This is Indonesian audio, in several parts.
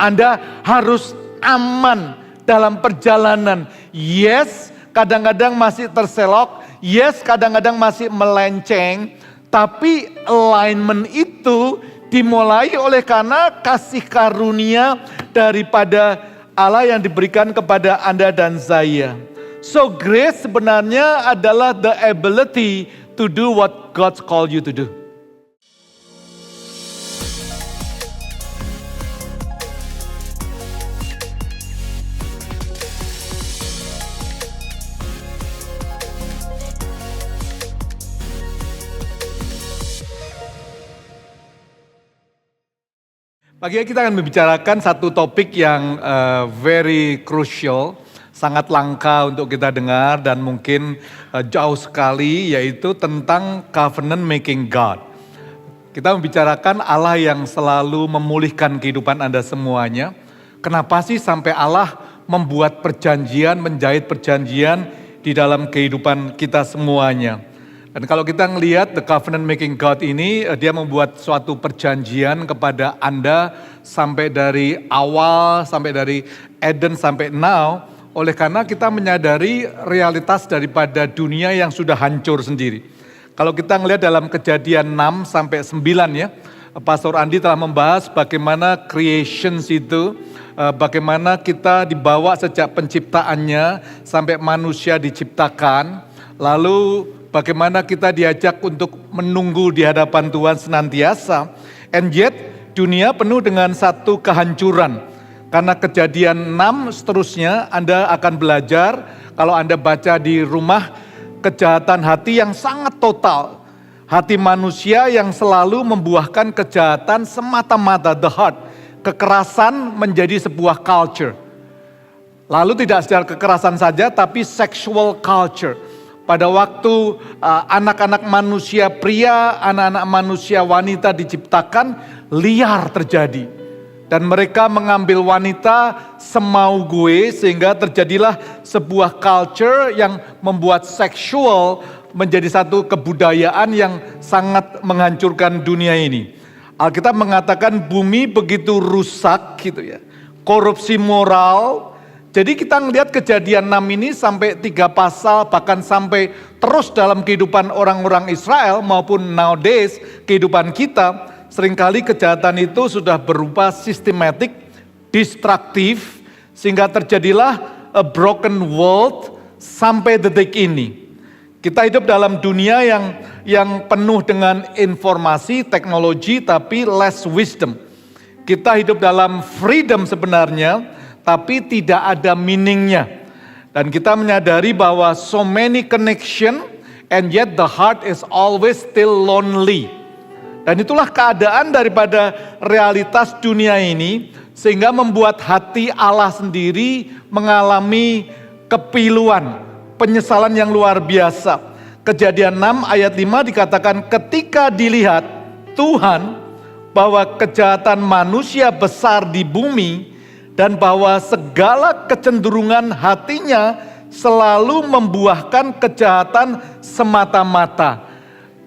Anda harus aman dalam perjalanan. Yes, kadang-kadang masih terselok. Yes, kadang-kadang masih melenceng. Tapi alignment itu dimulai oleh karena kasih karunia daripada Allah yang diberikan kepada Anda dan saya. So grace sebenarnya adalah the ability to do what God called you to do. Pagi ini kita akan membicarakan satu topik yang very crucial, sangat langka untuk kita dengar dan mungkin jauh sekali, yaitu tentang covenant making God. Kita membicarakan Allah yang selalu memulihkan kehidupan Anda semuanya. Kenapa sih sampai Allah membuat perjanjian, menjahit perjanjian di dalam kehidupan kita semuanya? Dan kalau kita ngelihat the covenant making God ini, dia membuat suatu perjanjian kepada Anda sampai dari awal, sampai dari Eden sampai now. Oleh karena kita menyadari realitas daripada dunia yang sudah hancur sendiri. Kalau kita ngelihat dalam Kejadian 6 sampai 9 ya, Pastor Andi telah membahas bagaimana creations itu, bagaimana kita dibawa sejak penciptaannya sampai manusia diciptakan, lalu bagaimana kita diajak untuk menunggu di hadapan Tuhan senantiasa. And yet dunia penuh dengan satu kehancuran. Karena Kejadian 6 seterusnya Anda akan belajar, kalau Anda baca di rumah, kejahatan hati yang sangat total. Hati manusia yang selalu membuahkan kejahatan semata-mata, the heart. Kekerasan menjadi sebuah culture. Lalu tidak secara kekerasan saja, tapi sexual culture. Pada waktu anak-anak manusia pria, anak-anak manusia wanita diciptakan, liar terjadi. Dan mereka mengambil wanita semau gue, sehingga terjadilah sebuah culture yang membuat seksual menjadi satu kebudayaan yang sangat menghancurkan dunia ini. Alkitab mengatakan bumi begitu rusak gitu ya, korupsi moral. Jadi kita ngelihat Kejadian 6 ini sampai 3 pasal, bahkan sampai terus dalam kehidupan orang-orang Israel maupun nowadays kehidupan kita, seringkali kejahatan itu sudah berupa sistematik, destruktif, sehingga terjadilah a broken world sampai detik ini. Kita hidup dalam dunia yang penuh dengan informasi, teknologi, tapi less wisdom. Kita hidup dalam freedom sebenarnya, tapi tidak ada meaningnya. Dan kita menyadari bahwa so many connection and yet the heart is always still lonely. Dan itulah keadaan daripada realitas dunia ini, sehingga membuat hati Allah sendiri mengalami kepiluan, penyesalan yang luar biasa. Kejadian 6 ayat 5 dikatakan ketika dilihat Tuhan bahwa kejahatan manusia besar di bumi, dan bahwa segala kecenderungan hatinya selalu membuahkan kejahatan semata-mata.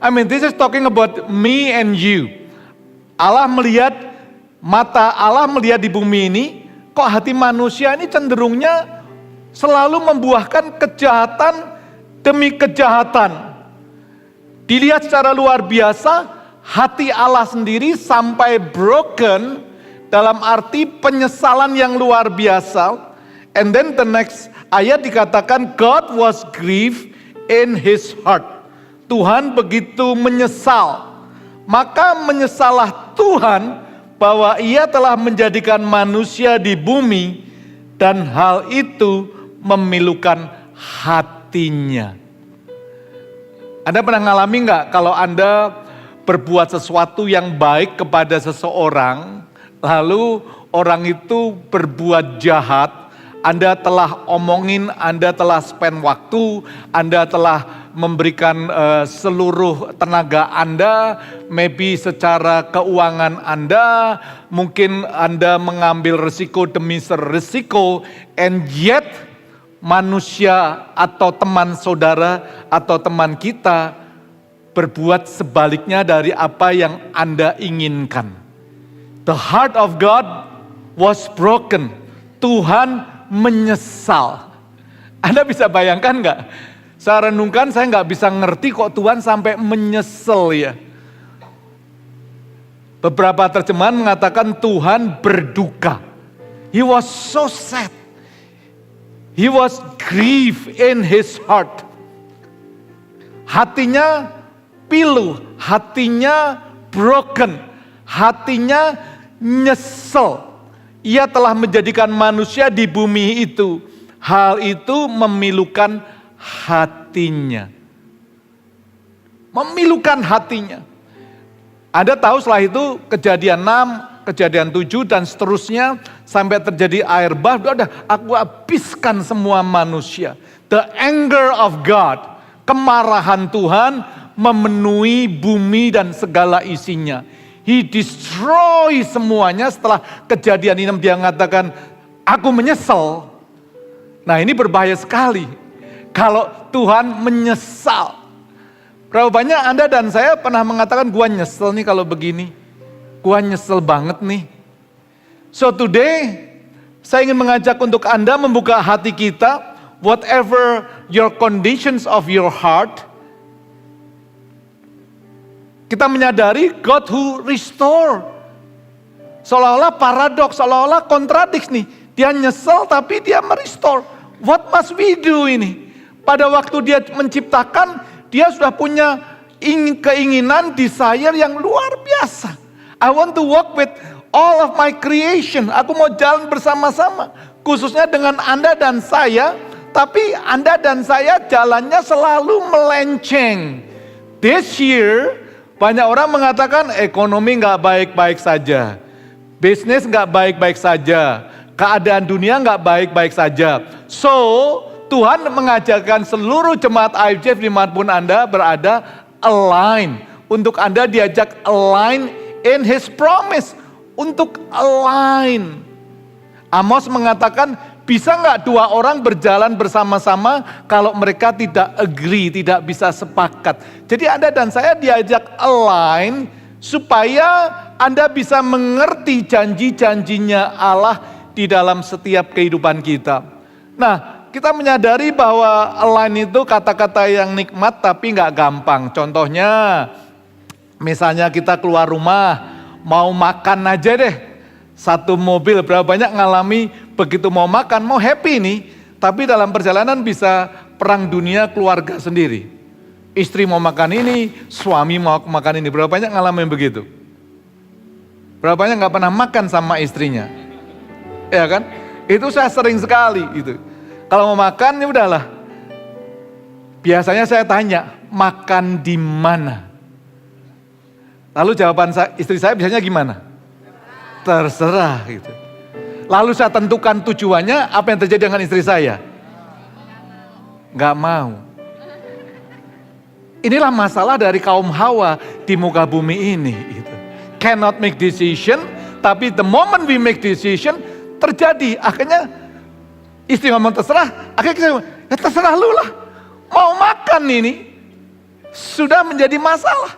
I mean, this is talking about me and you. Mata Allah melihat di bumi ini, kok hati manusia ini cenderungnya selalu membuahkan kejahatan demi kejahatan. Dilihat secara luar biasa, hati Allah sendiri sampai broken, dalam arti penyesalan yang luar biasa. And then the next ayat dikatakan God was grieved in his heart. Tuhan begitu menyesal. Maka menyesalah Tuhan bahwa ia telah menjadikan manusia di bumi, dan hal itu memilukan hatinya. Anda pernah ngalami nggak kalau Anda berbuat sesuatu yang baik kepada seseorang, lalu orang itu berbuat jahat, Anda telah omongin, Anda telah spend waktu, Anda telah memberikan seluruh tenaga Anda, maybe secara keuangan Anda, mungkin Anda mengambil risiko demi risiko, and yet manusia atau teman saudara atau teman kita berbuat sebaliknya dari apa yang Anda inginkan. The heart of God was broken. Tuhan menyesal. Anda bisa bayangkan nggak? Saya renungkan, saya nggak bisa ngerti kok Tuhan sampai menyesal ya. Beberapa terjemahan mengatakan Tuhan berduka. He was so sad. He was grieved in his heart. Hatinya pilu, hatinya broken, hatinya nyesel. Ia telah menjadikan manusia di bumi itu. Hal itu memilukan hatinya. Memilukan hatinya. Anda tahu setelah itu kejadian 6, kejadian 7 dan seterusnya sampai terjadi air bah. Udah, aku habiskan semua manusia. The anger of God, kemarahan Tuhan memenuhi bumi dan segala isinya. He destroy semuanya. Setelah kejadian ini dia mengatakan, aku menyesal. Nah ini berbahaya sekali. Kalau Tuhan menyesal. Berapa banyak Anda dan saya pernah mengatakan, gua nyesel nih kalau begini. Gua nyesel banget nih. So today, saya ingin mengajak untuk Anda membuka hati kita. Whatever your conditions of your heart, kita menyadari God who restore. Seolah-olah paradoks, seolah-olah kontradiks nih. Dia nyesel tapi dia merestore. What must we do ini? Pada waktu dia menciptakan, dia sudah punya keinginan, desire yang luar biasa. I want to walk with all of my creation. Aku mau jalan bersama-sama. Khususnya dengan Anda dan saya. Tapi Anda dan saya jalannya selalu melenceng. This year, banyak orang mengatakan ekonomi nggak baik-baik saja. Bisnis nggak baik-baik saja. Keadaan dunia nggak baik-baik saja. So, Tuhan mengajarkan seluruh jemaat IFJ dimanapun Anda berada, align. Untuk Anda diajak align in His promise. Untuk align. Amos mengatakan, bisa nggak dua orang berjalan bersama-sama kalau mereka tidak agree, tidak bisa sepakat. Jadi Anda dan saya diajak align supaya Anda bisa mengerti janji-janjinya Allah di dalam setiap kehidupan kita. Nah, kita menyadari bahwa align itu kata-kata yang nikmat tapi nggak gampang. Contohnya, misalnya kita keluar rumah, mau makan aja deh. Satu mobil, berapa banyak ngalami begitu mau makan, mau happy nih. Tapi dalam perjalanan bisa perang dunia keluarga sendiri. Istri mau makan ini, suami mau makan ini. Berapa banyak ngalamin begitu? Berapa banyak nggak pernah makan sama istrinya? Ya kan? Itu saya sering sekali itu. Kalau mau makan ya udahlah. Biasanya saya tanya, makan di mana? Lalu jawaban istri saya biasanya gimana? Terserah gitu. Lalu saya tentukan tujuannya, apa yang terjadi dengan istri saya? Gak mau. Inilah masalah dari kaum Hawa di muka bumi ini. Gitu. Cannot make decision, tapi the moment we make decision, terjadi. Akhirnya istri ngomong terserah, akhirnya saya ya terserah lu lah. Mau makan ini, sudah menjadi masalah.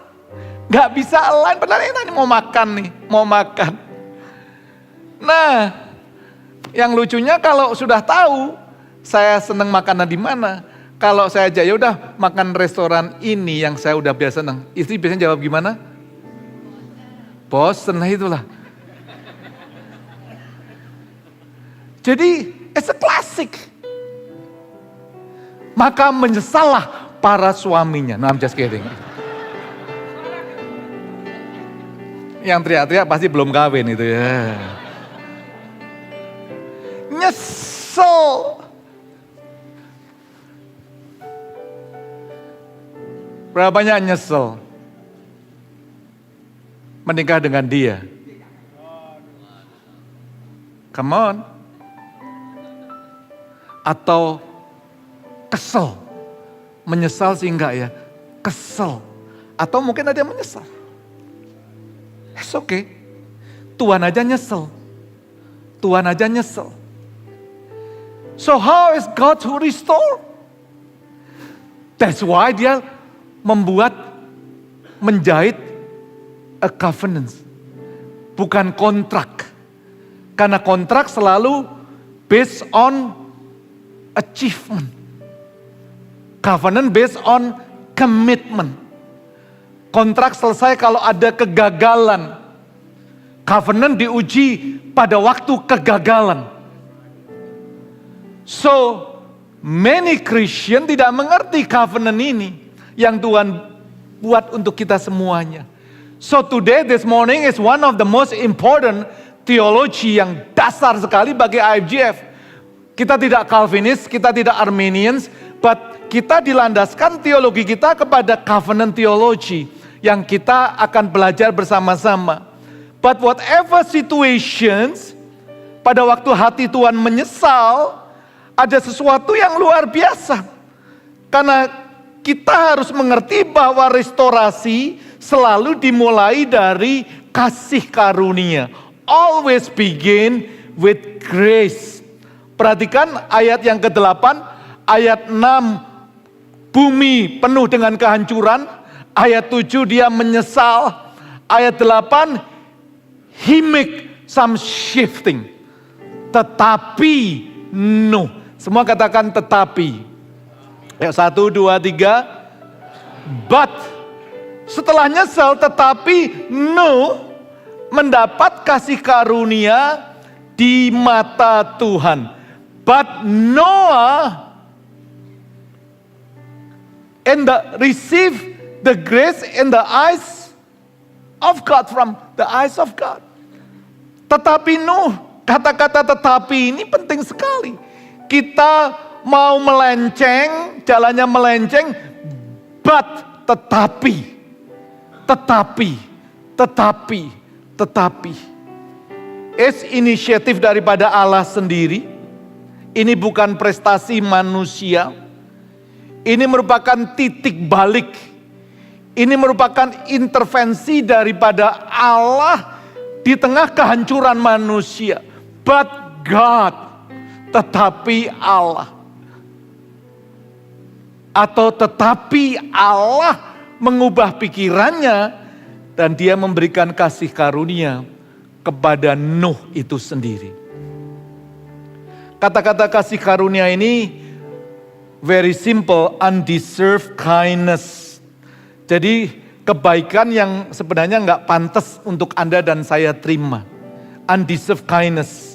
Gak bisa align, padahal ini mau makan nih, mau makan. Nah, yang lucunya kalau sudah tahu, saya senang makanan di mana. Kalau saya aja ya udah makan restoran ini yang saya udah biasa senang. Istri biasanya jawab gimana? Bosen itulah. Jadi, it's a classic. Maka menyesallah para suaminya. No, I'm just kidding. Yang teriak-teriak pasti belum kawin itu ya. Nyesel. Berapa banyak nyesel menikah dengan dia? Come on. Atau kesel. Menyesal sih enggak ya? Kesel. Atau mungkin ada yang menyesal. It's okay. Tuhan aja nyesel. Tuhan aja nyesel. So how is God to restore? That's why dia menjahit a covenant. Bukan kontrak. Karena kontrak selalu based on achievement. Covenant based on commitment. Kontrak selesai kalau ada kegagalan. Covenant diuji pada waktu kegagalan. So, many Christian tidak mengerti covenant ini yang Tuhan buat untuk kita semuanya. So today, this morning is one of the most important theology yang dasar sekali bagi IFGF. Kita tidak Calvinis, kita tidak Arminians, but kita dilandaskan teologi kita kepada covenant theology yang kita akan belajar bersama-sama. But whatever situations, pada waktu hati Tuhan menyesal, ada sesuatu yang luar biasa. Karena kita harus mengerti bahwa restorasi selalu dimulai dari kasih karunia. Always begin with grace. Perhatikan ayat yang ke-8, ayat 6, bumi penuh dengan kehancuran. Ayat 7 dia menyesal. Ayat 8, he make some shifting. Tetapi Nuh. Semua katakan tetapi. Ya, 1, 2, 3. But. Setelah nyesal tetapi Nuh mendapat kasih karunia di mata Tuhan. But Noah receive the grace in the eyes of God, from the eyes of God. Tetapi Nuh, kata-kata tetapi ini penting sekali. Kita mau melenceng, jalannya melenceng, but tetapi. It's inisiatif daripada Allah sendiri. Ini bukan prestasi manusia. Ini merupakan titik balik. Ini merupakan intervensi daripada Allah di tengah kehancuran manusia. But God, tetapi Allah. Atau tetapi Allah mengubah pikirannya dan dia memberikan kasih karunia kepada Nuh itu sendiri. Kata-kata kasih karunia ini very simple, undeserved kindness. Jadi kebaikan yang sebenarnya nggak pantas untuk Anda dan saya terima. Undeserved kindness.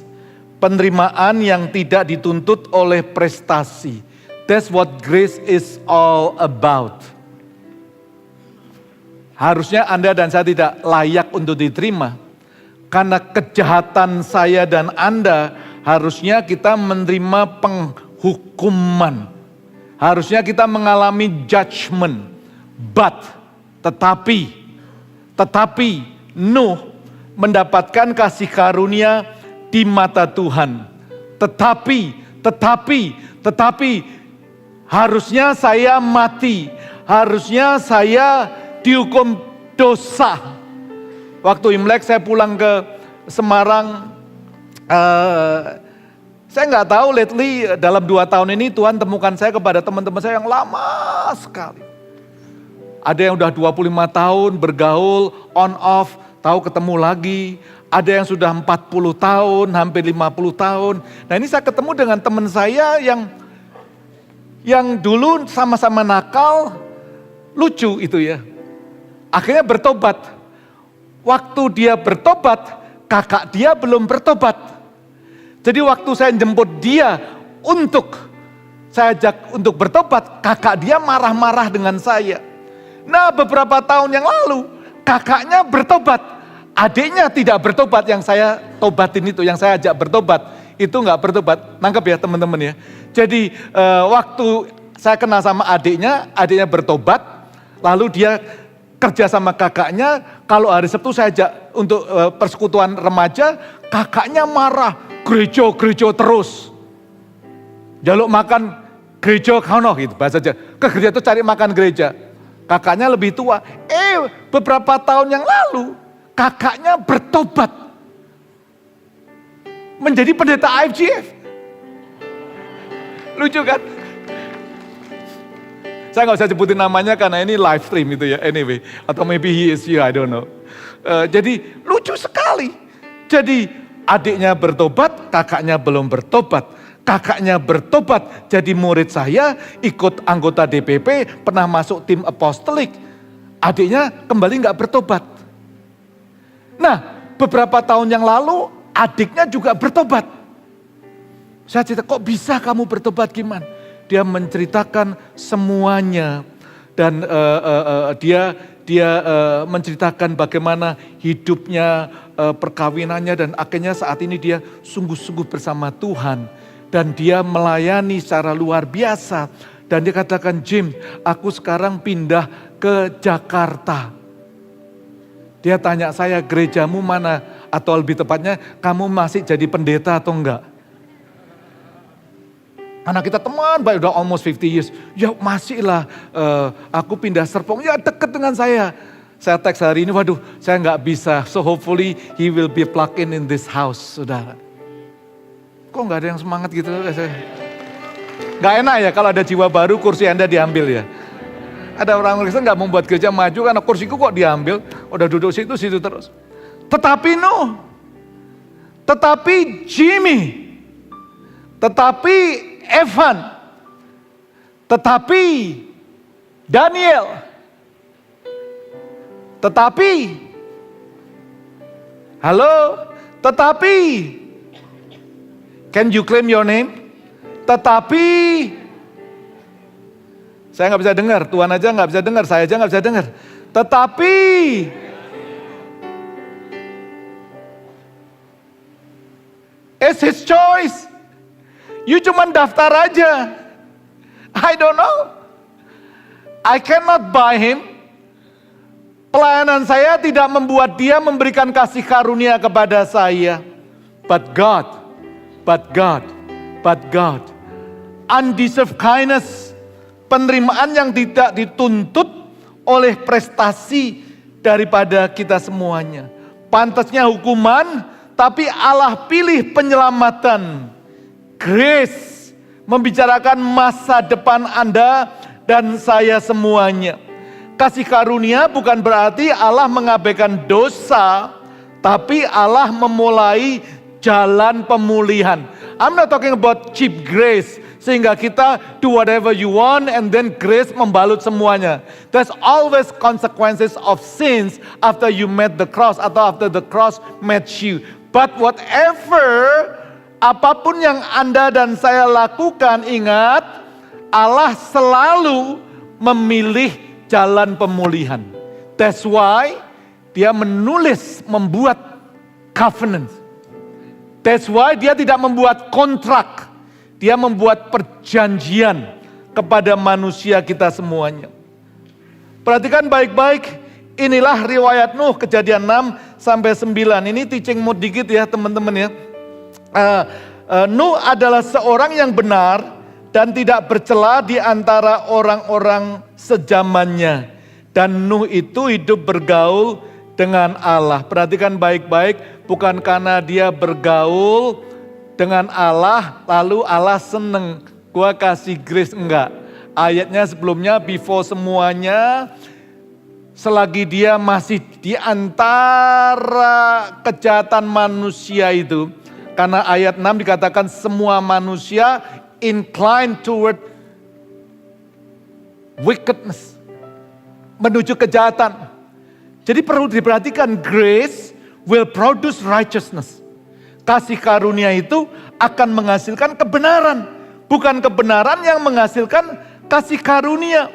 Penerimaan yang tidak dituntut oleh prestasi. That's what grace is all about. Harusnya Anda dan saya tidak layak untuk diterima. Karena kejahatan saya dan Anda, harusnya kita menerima penghukuman. Harusnya kita mengalami judgment. But, tetapi Nuh mendapatkan kasih karunia di mata Tuhan. Tetapi harusnya saya mati. Harusnya saya dihukum dosa. Waktu Imlek saya pulang ke Semarang. Saya nggak tahu lately dalam 2 tahun ini Tuhan temukan saya kepada teman-teman saya yang lama sekali. Ada yang udah 25 tahun bergaul on off, tahu ketemu lagi. Ada yang sudah 40 tahun, hampir 50 tahun. Nah ini saya ketemu dengan teman saya yang dulu sama-sama nakal, lucu itu ya. Akhirnya bertobat. Waktu dia bertobat, kakak dia belum bertobat. Jadi waktu saya jemput dia saya ajak untuk bertobat, kakak dia marah-marah dengan saya. Nah beberapa tahun yang lalu, kakaknya bertobat. Adiknya tidak bertobat, yang saya tobatin itu, yang saya ajak bertobat. Itu gak bertobat, nangkep ya teman-teman ya. Jadi waktu saya kenal sama adiknya bertobat. Lalu dia kerja sama kakaknya, kalau hari Sabtu saya ajak untuk persekutuan remaja, kakaknya marah, gereja terus. Jaluk makan gereja kono gitu bahasa aja. Ke gereja itu cari makan gereja. Kakaknya lebih tua. Beberapa tahun yang lalu, kakaknya bertobat. Menjadi pendeta IFGF. Lucu kan? Saya nggak usah sebutin namanya karena ini live stream itu ya, anyway. Atau maybe he is here, I don't know. Jadi lucu sekali. Jadi Adiknya bertobat, kakaknya belum bertobat. Kakaknya bertobat jadi murid saya, ikut anggota DPP, pernah masuk tim apostolik. Adiknya kembali nggak bertobat. Nah, beberapa tahun yang lalu adiknya juga bertobat. Saya cerita, kok bisa kamu bertobat gimana? Dia menceritakan semuanya. Dan dia menceritakan bagaimana hidupnya, perkawinannya, dan akhirnya saat ini dia sungguh-sungguh bersama Tuhan. Dan dia melayani secara luar biasa. Dan dia katakan, Jim, aku sekarang pindah ke Jakarta. Dia tanya saya, gerejamu mana? Atau lebih tepatnya, kamu masih jadi pendeta atau enggak? Karena kita teman baik, udah almost 50 years. Ya masih lah, aku pindah Serpong, ya deket dengan saya. Saya teks hari ini, waduh saya nggak bisa. So hopefully he will be plugged in this house, saudara. Kok nggak ada yang semangat gitu? Nggak enak ya kalau ada jiwa baru, kursi Anda diambil ya. Ada orang Kristen nggak membuat gereja maju karena kursiku kok diambil. Udah duduk situ terus. Tetapi Nuh, tetapi Jimmy, tetapi Evan, tetapi Daniel, tetapi, halo, tetapi, can you claim your name? Tetapi, saya nggak bisa dengar, Tuhan aja nggak bisa dengar, saya aja nggak bisa dengar. Tetapi, it's his choice. You cuma daftar aja. I don't know. I cannot buy him. Pelayanan saya tidak membuat dia memberikan kasih karunia kepada saya. But God. Undeserved kindness. Penerimaan yang tidak dituntut oleh prestasi daripada kita semuanya. Pantasnya hukuman, tapi Allah pilih penyelamatan. Grace membicarakan masa depan Anda dan saya semuanya. Kasih karunia bukan berarti Allah mengabaikan dosa, tapi Allah memulai jalan pemulihan. I'm not talking about cheap grace, sehingga kita do whatever you want and then grace membalut semuanya. There's always consequences of sins after you met the cross atau after the cross met you. But whatever, apapun yang Anda dan saya lakukan, ingat, Allah selalu memilih jalan pemulihan. That's why dia menulis, membuat covenant. That's why dia tidak membuat kontrak. Dia membuat perjanjian kepada manusia kita semuanya. Perhatikan baik-baik, inilah riwayat Nuh, Kejadian 6-9. Ini teaching mode dikit ya teman-teman ya. Nuh adalah seorang yang benar dan tidak bercela di antara orang-orang sejamannya. Dan Nuh itu hidup bergaul dengan Allah. Perhatikan baik-baik, bukan karena dia bergaul dengan Allah lalu Allah seneng, gua kasih grace, enggak. Ayatnya sebelumnya, before semuanya, selagi dia masih di antara kejahatan manusia itu. Karena ayat 6 dikatakan semua manusia incline toward wickedness. Menuju kejahatan. Jadi perlu diperhatikan, grace will produce righteousness. Kasih karunia itu akan menghasilkan kebenaran. Bukan kebenaran yang menghasilkan kasih karunia.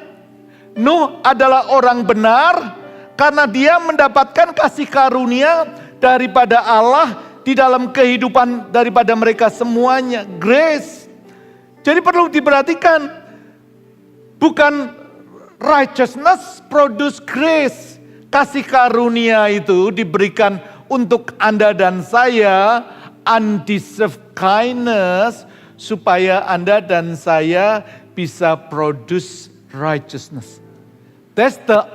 Nuh adalah orang benar karena dia mendapatkan kasih karunia daripada Allah di dalam kehidupan daripada mereka semuanya. Grace. Jadi perlu diperhatikan, bukan righteousness produce grace. Kasih karunia itu diberikan untuk Anda dan saya, undeserved kindness, supaya Anda dan saya bisa produce righteousness. That's the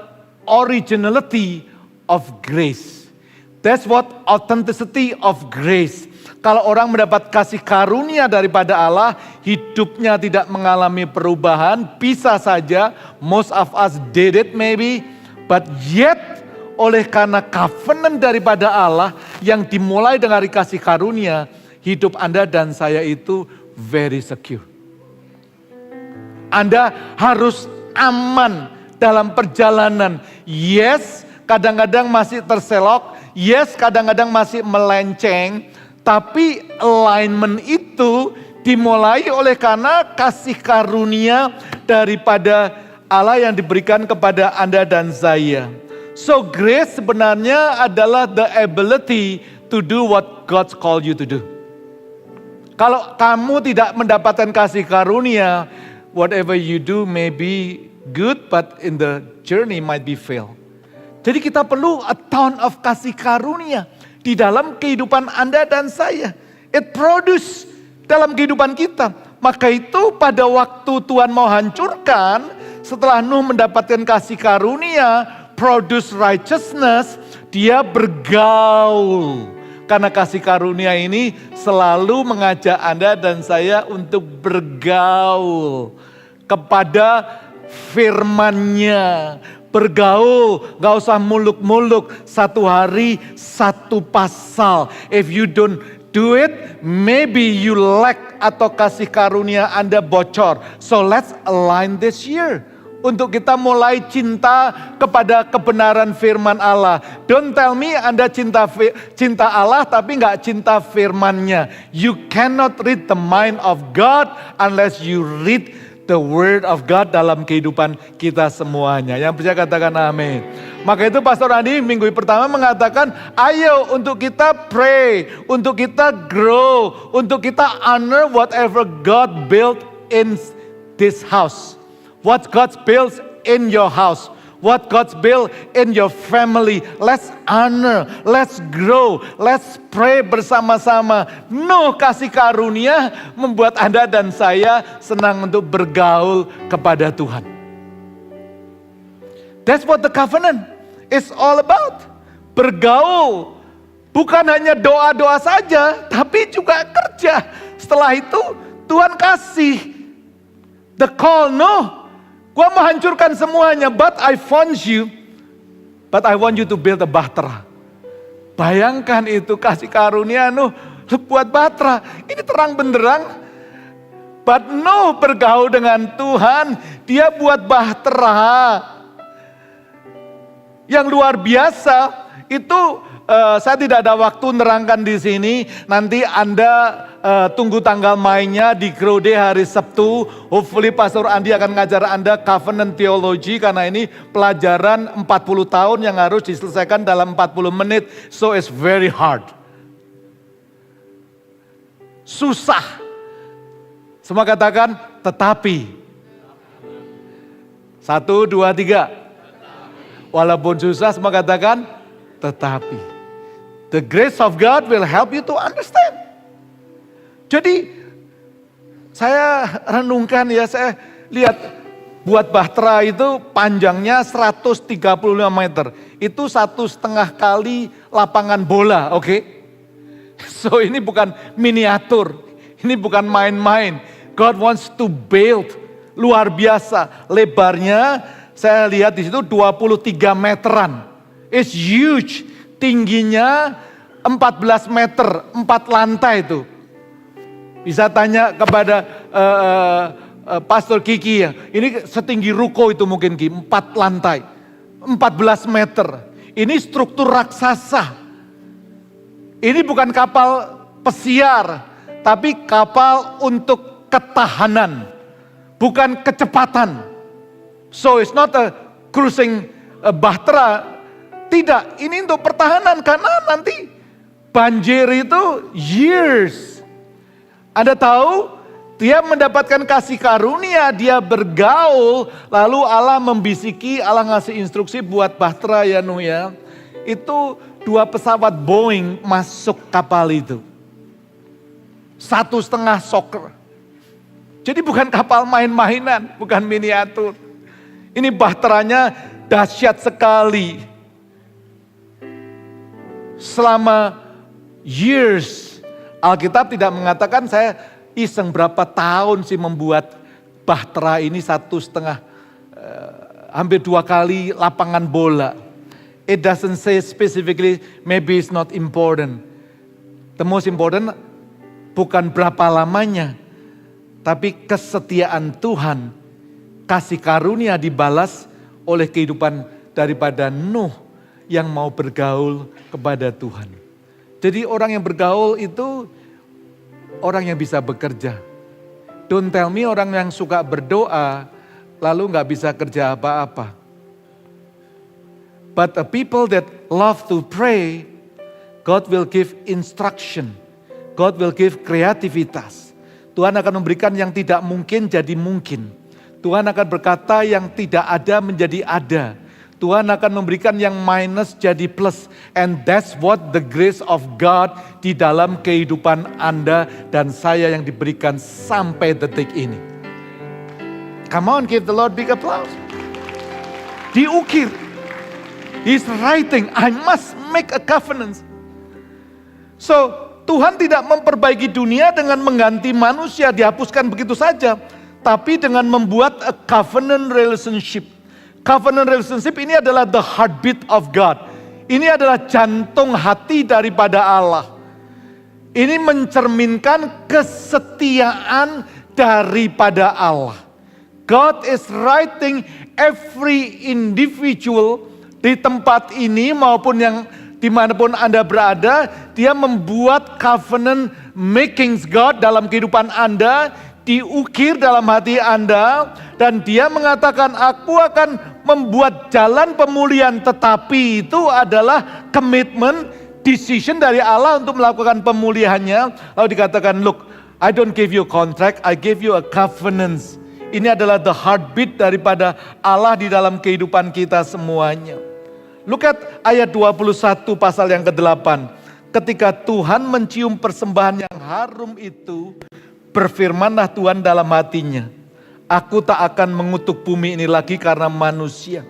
originality of grace. That's what authenticity of grace. Kalau orang mendapat kasih karunia daripada Allah, hidupnya tidak mengalami perubahan, bisa saja most of us did it maybe, but yet oleh karena covenant daripada Allah yang dimulai dengan kasih karunia, hidup Anda dan saya itu very secure. Anda harus aman dalam perjalanan. Yes, kadang-kadang masih terselok. Yes, kadang-kadang masih melenceng. Tapi alignment itu dimulai oleh karena kasih karunia daripada Allah yang diberikan kepada Anda dan saya. So grace sebenarnya adalah the ability to do what God called you to do. Kalau kamu tidak mendapatkan kasih karunia, whatever you do may be good, but in the journey might be fail. Jadi kita perlu a ton of kasih karunia di dalam kehidupan Anda dan saya. It produce dalam kehidupan kita. Maka itu pada waktu Tuhan mau hancurkan, setelah Nuh mendapatkan kasih karunia, produce righteousness, dia bergaul. Karena kasih karunia ini selalu mengajak Anda dan saya untuk bergaul kepada firman-Nya. Bergaul, gak usah muluk-muluk, satu hari satu pasal. If you don't do it, maybe you lack atau kasih karunia Anda bocor. So let's align this year. Untuk kita mulai cinta kepada kebenaran firman Allah. Don't tell me Anda cinta Allah tapi gak cinta firman-Nya. You cannot read the mind of God unless you read the word of God dalam kehidupan kita semuanya. Yang percaya katakan amin. Maka itu Pastor Andi minggu pertama mengatakan, ayo untuk kita pray, untuk kita grow, untuk kita honor whatever God built in this house. What God builds in your house. What God's built in your family. Let's honor, let's grow, let's pray bersama-sama. Nuh kasih karunia membuat Anda dan saya senang untuk bergaul kepada Tuhan. That's what the covenant is all about. Bergaul. Bukan hanya doa-doa saja, tapi juga kerja. Setelah itu Tuhan kasih the call, Nuh. Gua menghancurkan semuanya, but I want you to build a bahtera. Bayangkan itu kasih karunia Nuh buat bahtera. Ini terang benderang. But Nuh bergaul dengan Tuhan, dia buat bahtera yang luar biasa. Itu saya tidak ada waktu nerangkan di sini. Nanti Anda tunggu tanggal mainnya di Grow Day hari Sabtu. Hopefully Pastor Andi akan ngajar Anda covenant theology. Karena ini pelajaran 40 tahun yang harus diselesaikan dalam 40 menit. So it's very hard. Susah. Semua katakan tetapi. 1, 2, 3. Walaupun susah semua katakan tetapi. The grace of God will help you to understand. Jadi saya renungkan ya, saya lihat buat bahtera itu panjangnya 135 meter. Itu 1,5 kali lapangan bola, oke? So ini bukan miniatur, ini bukan main-main. God wants to build, luar biasa. Lebarnya saya lihat di situ 23 meteran. It's huge. Tingginya 14 meter, 4 lantai itu. Bisa tanya kepada Pastor Kiki ya. Ini setinggi ruko itu mungkin Ki, 4 lantai. 14 meter. Ini struktur raksasa. Ini bukan kapal pesiar, tapi kapal untuk ketahanan. Bukan kecepatan. So it's not a cruising bahtera. Tidak, ini untuk pertahanan karena nanti banjir itu years. Anda tahu, dia mendapatkan kasih karunia, dia bergaul, lalu Allah membisiki, Allah ngasih instruksi buat bahtera ya Nuh ya. Itu 2 pesawat Boeing masuk kapal itu. 1,5 soccer. Jadi bukan kapal main-mainan, bukan miniatur. Ini bahteranya dahsyat sekali. Selama years, Alkitab tidak mengatakan saya iseng berapa tahun sih membuat bahtera ini 1,5, hampir 2 kali lapangan bola. It doesn't say specifically, maybe it's not important. The most important bukan berapa lamanya, tapi kesetiaan Tuhan, kasih karunia dibalas oleh kehidupan daripada Nuh yang mau bergaul kepada Tuhan. Jadi orang yang bergaul itu orang yang bisa bekerja. Don't tell me orang yang suka berdoa lalu gak bisa kerja apa-apa. But the people that love to pray, God will give instruction. God will give kreativitas. Tuhan akan memberikan yang tidak mungkin jadi mungkin. Tuhan akan berkata yang tidak ada menjadi ada. Tuhan akan memberikan yang minus jadi plus. And that's what the grace of God di dalam kehidupan Anda dan saya yang diberikan sampai detik ini. Come on, give the Lord big applause. Diukir. He's writing, I must make a covenant. So, Tuhan tidak memperbaiki dunia dengan mengganti manusia, dihapuskan begitu saja. Tapi dengan membuat a covenant relationship. Covenant relationship ini adalah the heartbeat of God. Ini adalah jantung hati daripada Allah. Ini mencerminkan kesetiaan daripada Allah. God is writing every individual di tempat ini maupun yang dimanapun Anda berada, dia membuat covenant making God dalam kehidupan Anda, diukir dalam hati Anda, dan dia mengatakan, aku akan membuat jalan pemulihan, tetapi itu adalah komitmen, decision dari Allah untuk melakukan pemulihannya. Lalu dikatakan, look, I don't give you a contract, I give you a covenant. Ini adalah the heartbeat daripada Allah di dalam kehidupan kita semuanya. Look at ayat 21 pasal yang ke-8. Ketika Tuhan mencium persembahan yang harum itu, berfirmanlah Tuhan dalam hatinya, aku tak akan mengutuk bumi ini lagi karena manusia.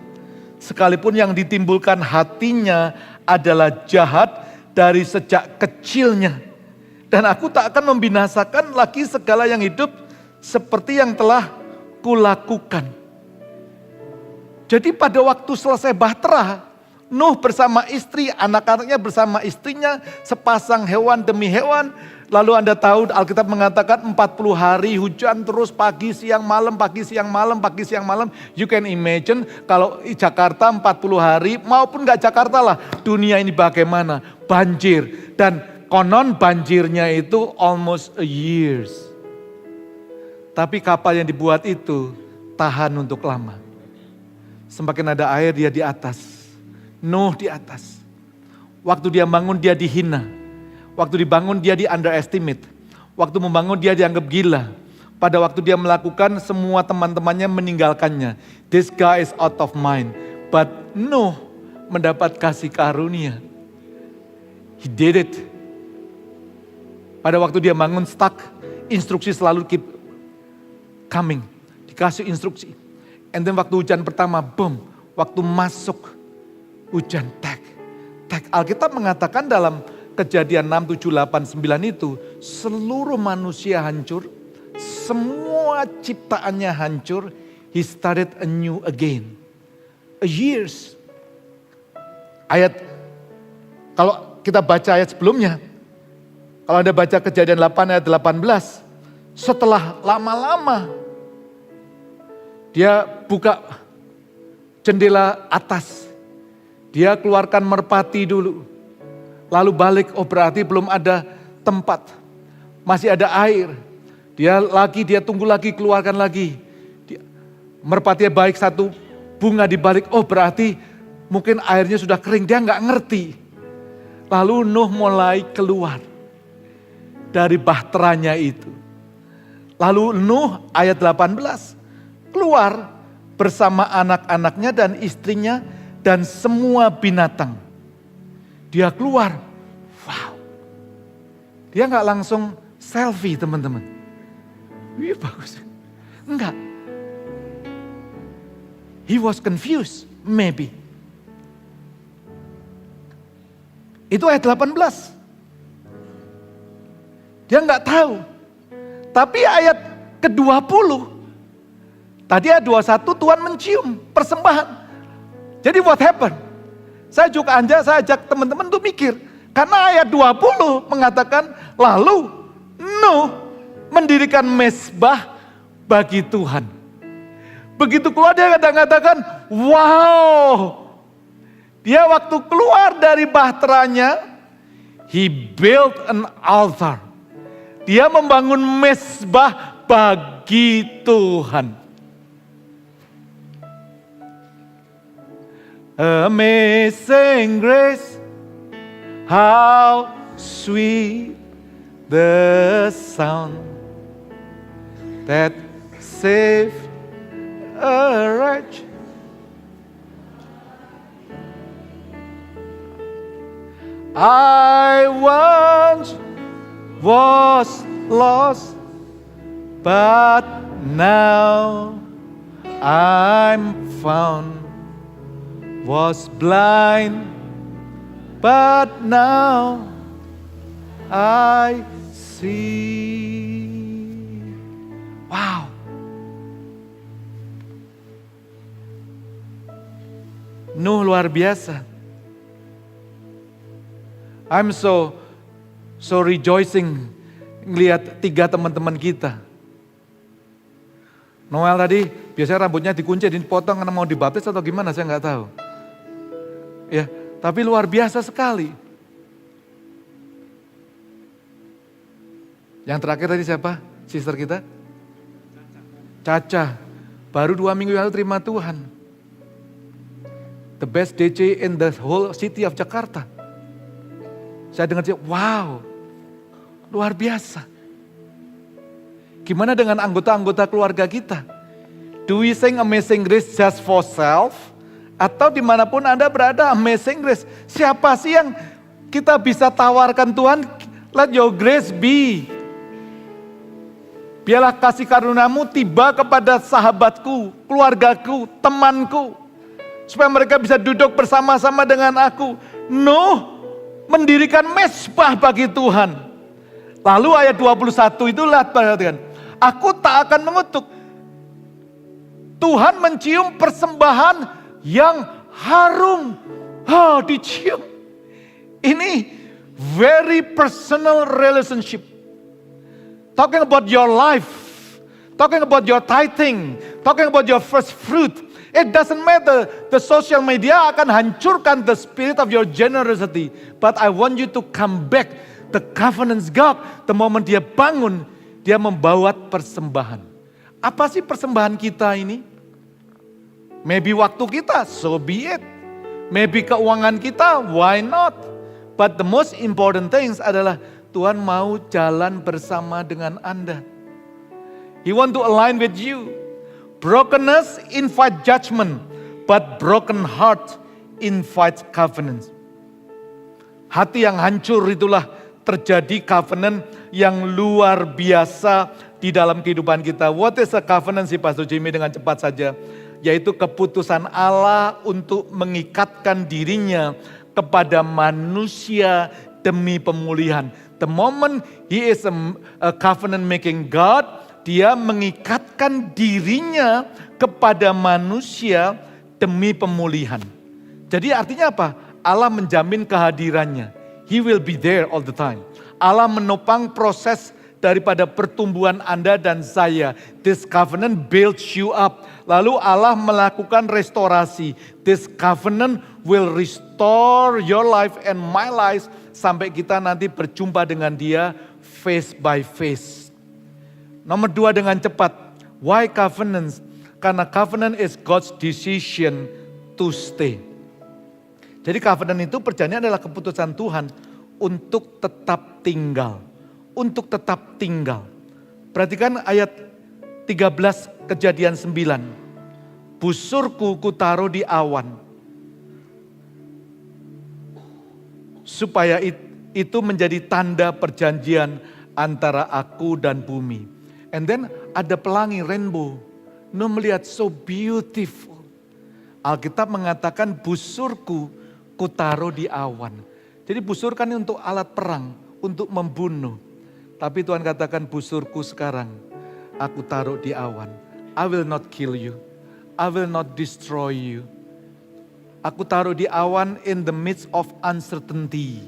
Sekalipun yang ditimbulkan hatinya adalah jahat dari sejak kecilnya. Dan aku tak akan membinasakan lagi segala yang hidup seperti yang telah kulakukan. Jadi pada waktu selesai bahtera, Nuh bersama istri, anak-anaknya bersama istrinya, sepasang hewan demi hewan. Lalu Anda tahu Alkitab mengatakan 40 hari hujan terus pagi siang malam, pagi siang malam, pagi siang malam. You can imagine kalau Jakarta 40 hari maupun gak Jakarta lah, dunia ini bagaimana? Banjir, dan konon banjirnya itu almost a years. Tapi kapal yang dibuat itu tahan untuk lama. Semakin ada air dia di atas. Nuh di atas. Waktu dia bangun dia dihina. Waktu dibangun dia di underestimate. Waktu membangun dia dianggap gila. Pada waktu dia melakukan semua teman-temannya meninggalkannya. This guy is out of mind. But Nuh mendapat kasih karunia. He did it. Pada waktu dia bangun stuck, instruksi selalu keep coming. Dikasih instruksi. And then waktu hujan pertama, boom. Waktu masuk hujan, tag. Alkitab mengatakan dalam Kejadian 6, 7, 8, 9 itu, seluruh manusia hancur, semua ciptaannya hancur, he started anew again. A years. Ayat, kalau kita baca ayat sebelumnya, kalau Anda baca Kejadian 8 ayat 18, setelah lama-lama, dia buka jendela atas, dia keluarkan merpati dulu. Lalu balik, oh berarti belum ada tempat. Masih ada air. Dia tunggu lagi, keluarkan lagi. Merpatinya baik satu bunga dibalik, oh berarti mungkin airnya sudah kering. Dia nggak ngerti. Lalu Nuh mulai keluar dari bahteranya itu. Lalu Nuh ayat 18 keluar bersama anak-anaknya dan istrinya dan semua binatang. Dia keluar, wow. Dia nggak langsung selfie teman-teman. Wih bagus. Enggak. He was confused, maybe. Itu ayat 18. Dia nggak tahu. Tapi ayat ke-20. Tadi ayat 21 Tuhan mencium persembahan. Jadi what happened? Saya ajak teman-teman untuk mikir. Karena ayat 20 mengatakan, lalu Nuh mendirikan mezbah bagi Tuhan. Begitu keluar dia katakan, wow. Dia waktu keluar dari bahteranya, he built an altar. Dia membangun mezbah bagi Tuhan. Amazing grace, how sweet the sound that saved a wretch. I once was lost, but now I'm found. Was blind, but now I see. Wow. Nuh luar biasa. I'm so rejoicing ngelihat 3 teman-teman kita. Noel tadi biasanya rambutnya dikunci, dipotong karena mau dibaptis atau gimana, saya nggak tahu. Ya, tapi luar biasa sekali. Yang terakhir tadi siapa? Sister kita? Caca. Baru 2 minggu lalu terima Tuhan. The best DC in the whole city of Jakarta. Saya dengar dia, wow, luar biasa. Gimana dengan anggota-anggota keluarga kita? Do we sing Amazing Grace just for self? Atau dimanapun Anda berada, Amazing Grace. Siapa sih yang kita bisa tawarkan Tuhan? Let your grace be. Biarlah kasih karuniamu tiba kepada sahabatku, keluargaku, temanku. Supaya mereka bisa duduk bersama-sama dengan aku. Nuh mendirikan mezbah bagi Tuhan. Lalu ayat 21 itulah perhatikan. Aku tak akan mengutuk. Tuhan mencium persembahan yang harum. Dicium. Ini very personal relationship. Talking about your life. Talking about your tithing. Talking about your first fruit. It doesn't matter. The social media akan hancurkan the spirit of your generosity. But I want you to come back. The covenant's God. The moment dia bangun, dia membawa persembahan. Apa sih persembahan kita ini? Maybe waktu kita, so be it. Maybe keuangan kita, why not? But the most important things adalah Tuhan mau jalan bersama dengan Anda. He want to align with you. Brokenness invite judgment, but broken heart invite covenant. Hati yang hancur itulah terjadi covenant yang luar biasa di dalam kehidupan kita. What is a covenant sih Pastor Jimmy, dengan cepat saja? Yaitu keputusan Allah untuk mengikatkan dirinya kepada manusia demi pemulihan. The moment he is a covenant making God, dia mengikatkan dirinya kepada manusia demi pemulihan. Jadi artinya apa? Allah menjamin kehadirannya. He will be there all the time. Allah menopang proses daripada pertumbuhan Anda dan saya. This covenant builds you up. Lalu Allah melakukan restorasi. This covenant will restore your life and my life sampai kita nanti berjumpa dengan Dia face by face. Nomor 2 dengan cepat. Why covenants? Karena covenant is God's decision to stay. Jadi covenant itu perjanjian adalah keputusan Tuhan untuk tetap tinggal. Untuk tetap tinggal. Perhatikan ayat 13 Kejadian 9. Busurku kutaruh di awan. Supaya itu menjadi tanda perjanjian antara aku dan bumi. And then ada pelangi rainbow. Nuh melihat so beautiful. Alkitab mengatakan busurku kutaruh di awan. Jadi busur kan untuk alat perang, untuk membunuh. Tapi Tuhan katakan busurku sekarang aku taruh di awan. I will not kill you. I will not destroy you. Aku taruh di awan in the midst of uncertainty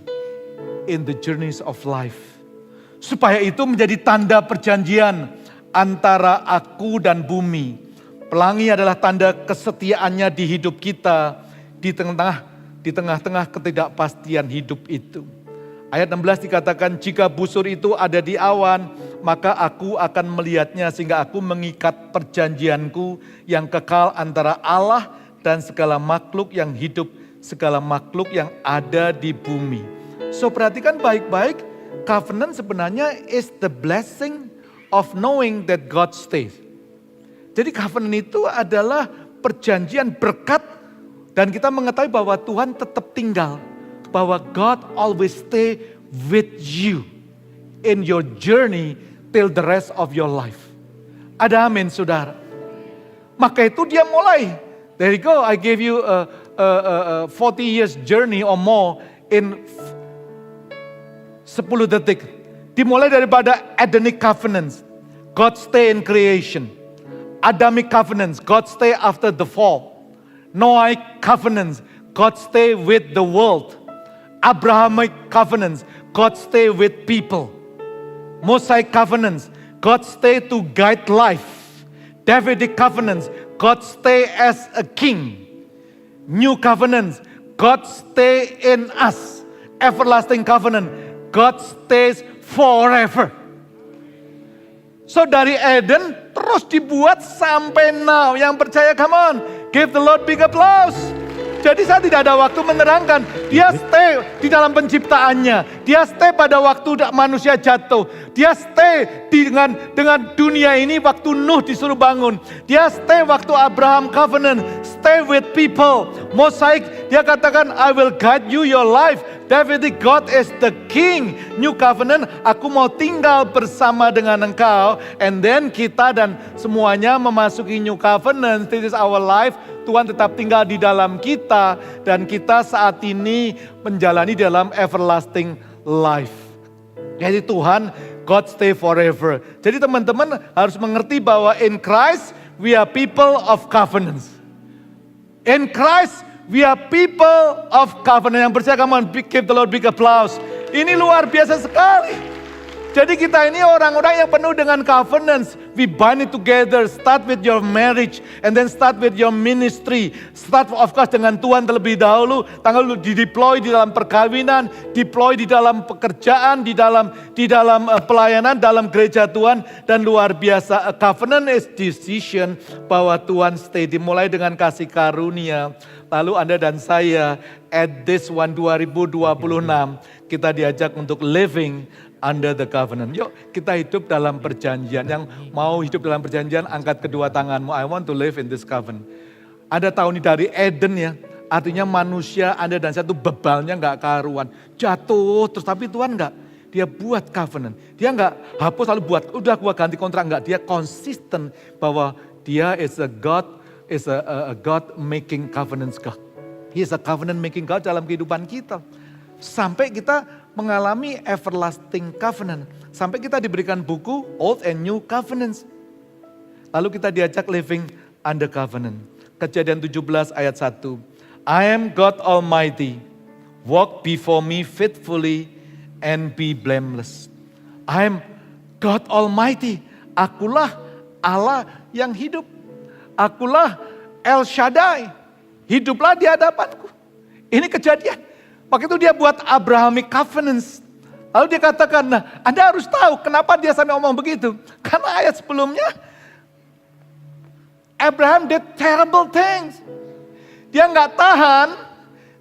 in the journeys of life. Supaya itu menjadi tanda perjanjian antara aku dan bumi. Pelangi adalah tanda kesetiaannya di hidup kita di tengah-tengah ketidakpastian hidup itu. Ayat 16 dikatakan, jika busur itu ada di awan, maka aku akan melihatnya sehingga aku mengikat perjanjianku yang kekal antara Allah dan segala makhluk yang hidup, segala makhluk yang ada di bumi. So perhatikan baik-baik, covenant sebenarnya is the blessing of knowing that God stays. Jadi covenant itu adalah perjanjian berkat dan kita mengetahui bahwa Tuhan tetap tinggal. Bahwa God always stay with you in your journey till the rest of your life. Ada amin saudara. Maka itu dia mulai. There you go, I gave you a 40 years journey or more in 10 detik. Dimulai daripada Adamic covenants, God stay in creation. Adamic covenants, God stay after the fall. Noahic covenants, God stay with the world. Abrahamic covenants, God stay with people. Mosaic covenants, God stay to guide life. Davidic covenants, God stay as a king. New covenants, God stay in us. Everlasting covenant, God stays forever. So dari Eden terus dibuat sampai now. Yang percaya come on, give the Lord big applause. Jadi saya tidak ada waktu menerangkan. Dia stay di dalam penciptaannya. Dia stay pada waktu manusia jatuh. Dia stay dengan dunia ini waktu Nuh disuruh bangun. Dia stay waktu Abraham covenant. Stay with people. Mosaic dia katakan I will guide you your life. Davidic God is the king. New covenant aku mau tinggal bersama dengan engkau. And then kita dan semuanya memasuki new covenant. This is our life. Tuhan tetap tinggal di dalam kita dan kita saat ini menjalani dalam everlasting life. Jadi Tuhan, God stay forever. Jadi teman-teman harus mengerti bahwa in Christ we are people of covenants. In Christ we are people of covenant. Yang percaya, come on, give the Lord big applause. Ini luar biasa sekali. Jadi kita ini orang-orang yang penuh dengan covenants. We bind it together. Start with your marriage. And then start with your ministry. Start of course dengan Tuhan terlebih dahulu. Tanggal di-deploy di dalam perkawinan. Deploy di dalam pekerjaan. Di dalam pelayanan. Dalam gereja Tuhan. Dan luar biasa. A covenant is decision bahwa Tuhan stay. Dimulai dengan kasih karunia. Lalu Anda dan saya at this one 2026. Kita diajak untuk living under the covenant. Yuk kita hidup dalam perjanjian. Yang mau hidup dalam perjanjian, angkat kedua tanganmu. I want to live in this covenant. Ada tahun ini dari Eden ya. Artinya manusia, Anda dan saya itu bebalnya gak karuan. Jatuh terus, tapi Tuhan gak. Dia buat covenant. Dia gak hapus lalu buat, udah gua ganti kontrak. Enggak, dia konsisten bahwa dia is a God, is a God making covenants God. He is a covenant making God dalam kehidupan kita. Sampai kita mengalami everlasting covenant. Sampai kita diberikan buku Old and New Covenants. Lalu kita diajak living under covenant. Kejadian 17 ayat 1. I am God Almighty. Walk before me faithfully and be blameless. I am God Almighty. Akulah Allah yang hidup. Akulah El Shaddai. Hiduplah di hadapanku. Ini kejadian. Waktu itu dia buat Abrahamic covenants. Lalu dia katakan, nah Anda harus tahu kenapa dia sampai ngomong begitu. Karena ayat sebelumnya, Abraham did terrible things. Dia nggak tahan,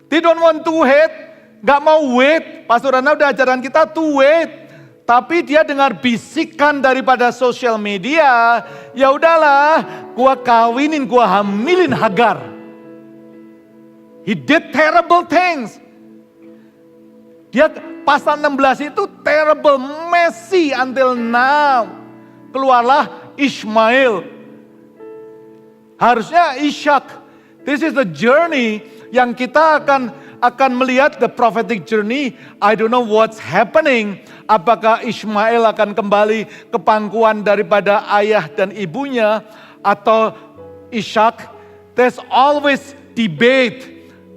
they don't want to wait, nggak mau wait. Pastor Rana udah ajaran kita to wait. Tapi dia dengar bisikan daripada sosial media, ya udahlah, gua kawinin, gua hamilin Hagar. He did terrible things. Dia pasal 16 itu terrible, messy until now. Keluarlah Ishmael. Harusnya Ishak. This is the journey yang kita akan melihat the prophetic journey. I don't know what's happening. Apakah Ishmael akan kembali ke pangkuan daripada ayah dan ibunya atau Ishak? There's always debate.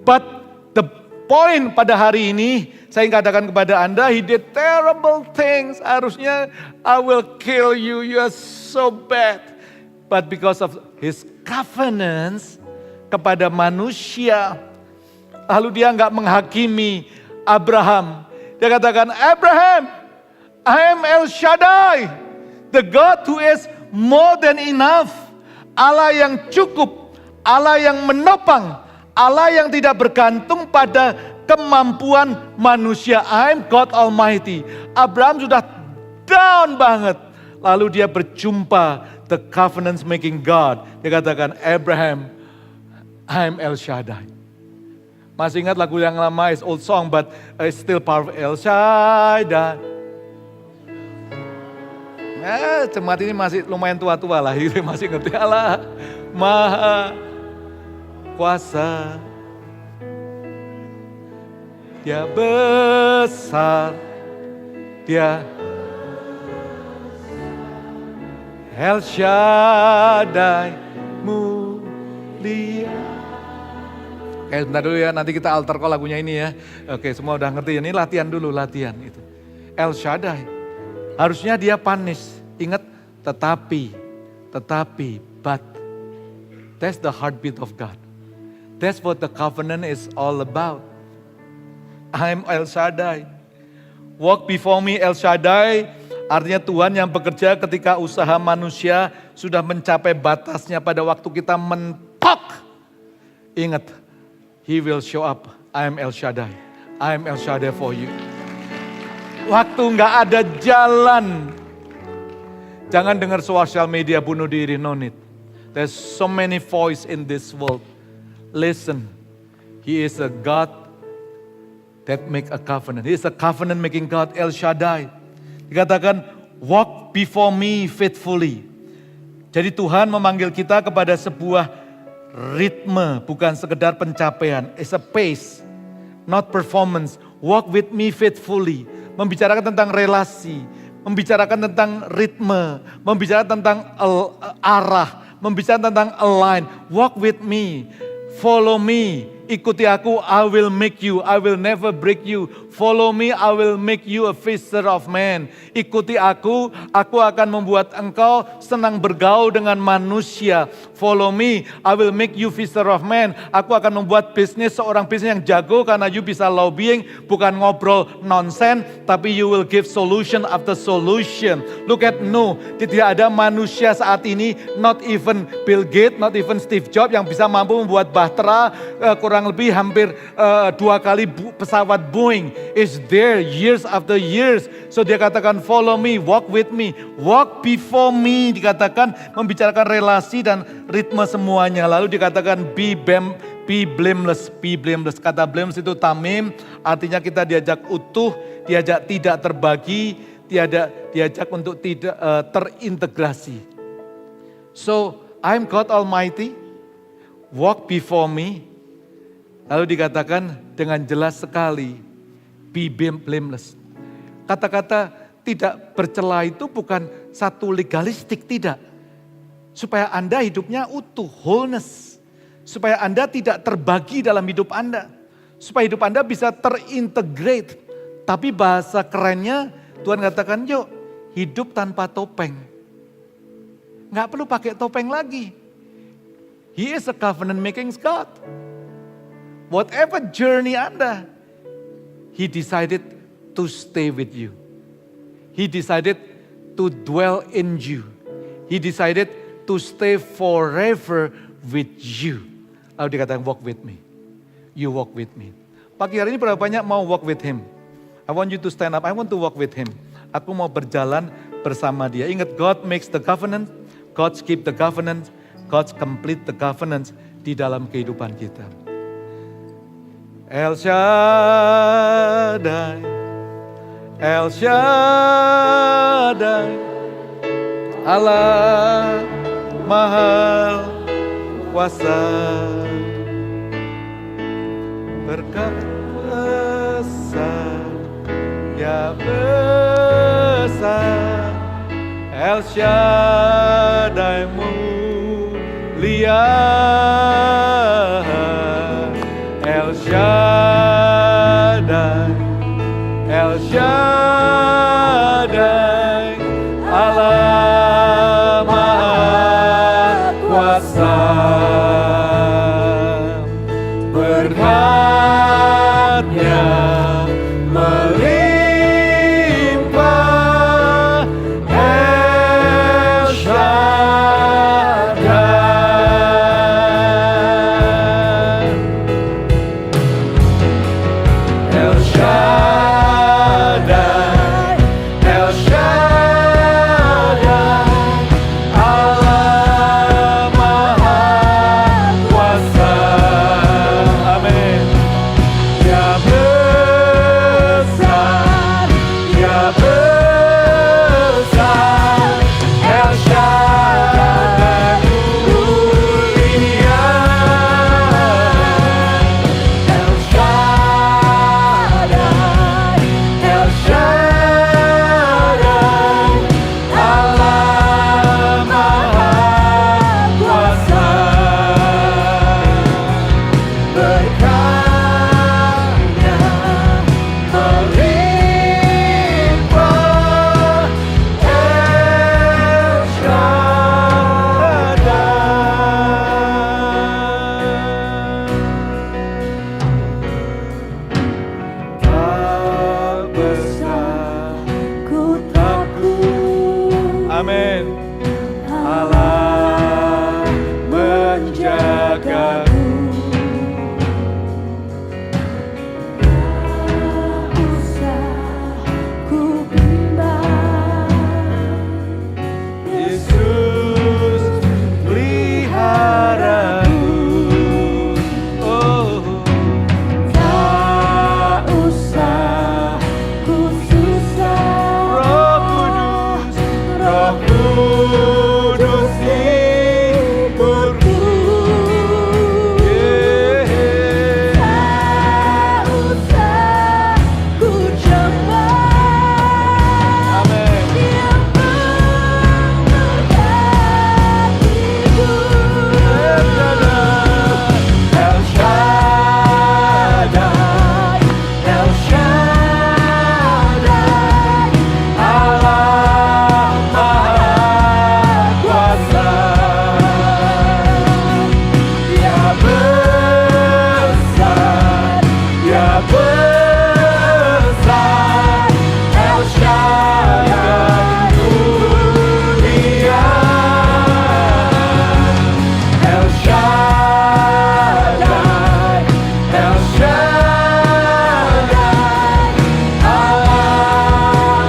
But the point pada hari ini, saya katakan kepada Anda, he did terrible things. Harusnya, I will kill you, you are so bad. But because of his covenants kepada manusia, lalu dia nggak menghakimi Abraham. Dia katakan, Abraham, I am El Shaddai, the God who is more than enough. Allah yang cukup, Allah yang menopang, Allah yang tidak bergantung pada kemampuan manusia. I'm God Almighty. Abraham sudah down banget. Lalu dia berjumpa the covenant making God. Dia katakan, Abraham, I'm El Shaddai. Masih ingat lagu yang lama, it's old song but it's still powerful. El Shaddai. Jemaat ini masih lumayan tua-tua lah, masih ngerti. Allah Maha Kuasa, Dia besar, Dia El Shaddai mulia. Oke, sebentar dulu ya, nanti kita alter call lagunya ini ya. Oke, semua udah ngerti ya, ini latihan dulu, latihan itu. El Shaddai, harusnya dia panis. Ingat, tetapi, but. That's the heartbeat of God. That's what the covenant is all about. I'm El Shaddai. Walk before me, El Shaddai. Artinya Tuhan yang bekerja ketika usaha manusia sudah mencapai batasnya pada waktu kita mentok. Ingat, He will show up. I'm El Shaddai. I'm El Shaddai for you. Waktu nggak ada jalan. Jangan dengar sosial media bunuh diri, no need. There's so many voices in this world. Listen, He is a God that make a covenant. He is a covenant making God, El Shaddai. Dikatakan, walk before me faithfully. Jadi Tuhan memanggil kita kepada sebuah ritme, bukan sekedar pencapaian. It's a pace, not performance. Walk with me faithfully. Membicarakan tentang relasi, membicarakan tentang ritme, membicarakan tentang arah, membicarakan tentang align. Walk with me, follow me, ikuti aku, I will make you, I will never break you. Follow me, I will make you a fisher of men. Ikuti aku akan membuat engkau senang bergaul dengan manusia. Follow me, I will make you fisher of men. Aku akan membuat bisnis seorang bisnis yang jago karena you bisa lobbying, bukan ngobrol nonsen, tapi you will give solution after solution. Look at Nuh, tidak ada manusia saat ini, not even Bill Gates, not even Steve Jobs yang bisa mampu membuat bahtera kurang lebih hampir 2 kali pesawat Boeing. Is there years after years. So dia katakan follow me, walk with me, walk before me. Dikatakan membicarakan relasi dan ritme semuanya. Lalu dikatakan be blameless, be blameless. Kata blameless itu tamim, artinya kita diajak utuh, diajak tidak terbagi, diajak untuk tidak terintegrasi. So I'm God Almighty, walk before me. Lalu dikatakan dengan jelas sekali, be blameless. Kata-kata tidak bercela itu bukan satu legalistik, tidak. Supaya Anda hidupnya utuh, wholeness. Supaya Anda tidak terbagi dalam hidup Anda. Supaya hidup Anda bisa terintegrate. Tapi bahasa kerennya Tuhan katakan, yuk hidup tanpa topeng. Nggak perlu pakai topeng lagi. He is a covenant making God. Whatever journey Anda, He decided to stay with you. He decided to dwell in you. He decided to stay forever with you. Lalu dikatakan walk with me. You walk with me. Pagi hari ini berapa banyak mau walk with Him? I want you to stand up. I want to walk with Him. Aku mau berjalan bersama Dia. Ingat, God makes the covenant. God keep the covenant. God complete the covenant di dalam kehidupan kita. El Shaddai, El Shaddai, Allah Maha Kuasa, berkat besar, Ya besar, El Shaddai mulia, El Shaddai. Shaddai, Allah Maha Kuasa. Berkatnya melimpah, El Shaddai, El Shaddai, El Shaddai, Allah Maha Kuasa. Amin. Ya besar, ya besar, El Shaddai mulia. El Shaddai, El Shaddai, Allah Maha Kuasa. Berkatnya melimpah, El Shaddai. Tak besar ku takut. Amin. Allah menjagaku. Yesus peliharaku. Oh, tak usah ku susah. Roh Kudus hiburku. Tak usah ku cemas. Amin. Dia memberkatiku. El Shaddai, El Shaddai, Allah Maha Kuasa. Ya besar, ya besar, El Shaddai mulia. El Shaddai, El Shaddai, Allah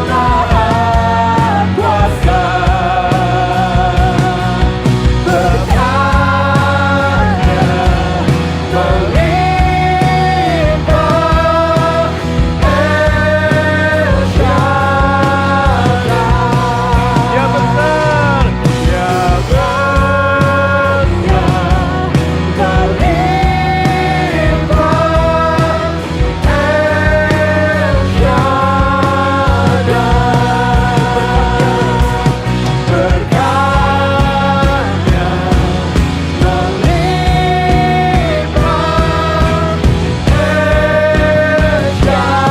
Maha Kuasa. Berkatnya melimpah, El Shaddai. Ya besar, ya besar, melimpah, El Shaddai. Berkatnya melimpah, El Shaddai.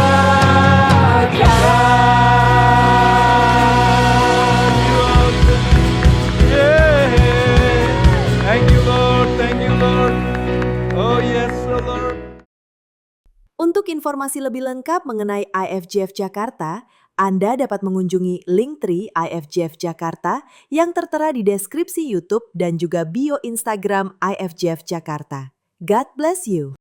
Yeah. Thank you, Lord. Thank you, Lord. Oh, yes, oh, Lord. Untuk informasi lebih lengkap mengenai IFJF Jakarta, Anda dapat mengunjungi Linktree IFJF Jakarta yang tertera di deskripsi YouTube dan juga bio Instagram IFJF Jakarta. God bless you.